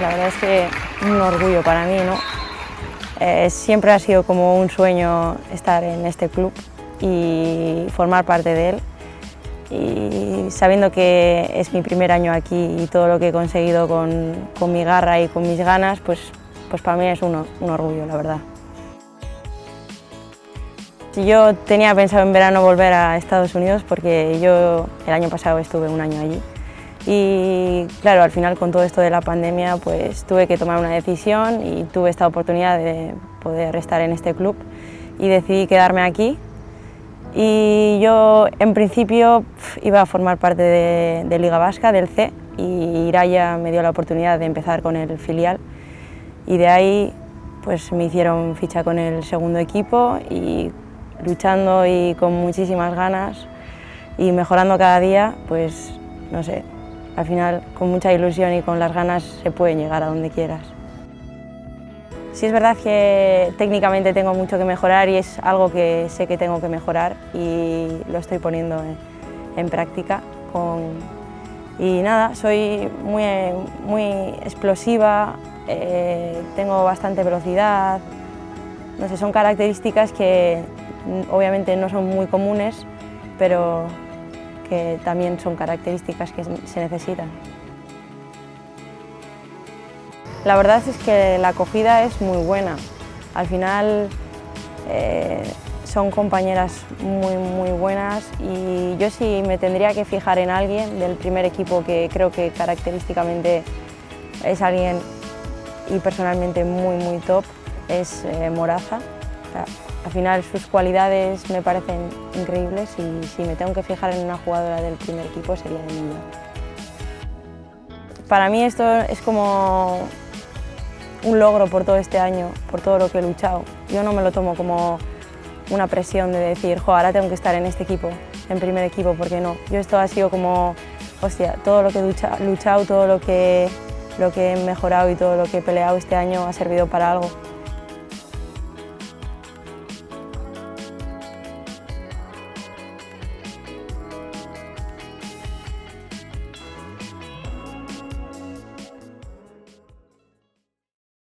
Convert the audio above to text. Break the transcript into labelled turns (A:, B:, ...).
A: La verdad es que un orgullo para mí, ¿no? Siempre ha sido como un sueño estar en este club y formar parte de él. Y sabiendo que es mi primer año aquí y todo lo que he conseguido con mi garra y con mis ganas, pues para mí es un orgullo, la verdad. Yo tenía pensado en verano volver a Estados Unidos porque yo el año pasado estuve un año allí. Y claro, al final con todo esto de la pandemia pues tuve que tomar una decisión y tuve esta oportunidad de poder estar en este club y decidí quedarme aquí. Y yo en principio iba a formar parte de Liga Vasca, del C, y Iraya me dio la oportunidad de empezar con el filial y de ahí pues me hicieron ficha con el segundo equipo y luchando y con muchísimas ganas y mejorando cada día, pues no sé, al final con mucha ilusión y con las ganas se puede llegar a donde quieras. Sí es verdad que técnicamente tengo mucho que mejorar y es algo que sé que tengo que mejorar y lo estoy poniendo en práctica. Y nada, soy muy explosiva, tengo bastante velocidad, no sé, son características que obviamente no son muy comunes, pero que también son características que se necesitan. La verdad es que la acogida es muy buena. Al final son compañeras muy buenas y yo si me tendría que fijar en alguien del primer equipo que creo que característicamente es alguien y personalmente muy top, es Moraza. O sea, al final sus cualidades me parecen increíbles y si me tengo que fijar en una jugadora del primer equipo sería ella. Para mí esto es como un logro por todo este año, por todo lo que he luchado. Yo no me lo tomo como una presión de decir, jo, ahora tengo que estar en este equipo, en primer equipo, porque no. Yo esto ha sido como, hostia, todo lo que he luchado, todo lo que he mejorado y todo lo que he peleado este año ha servido para algo.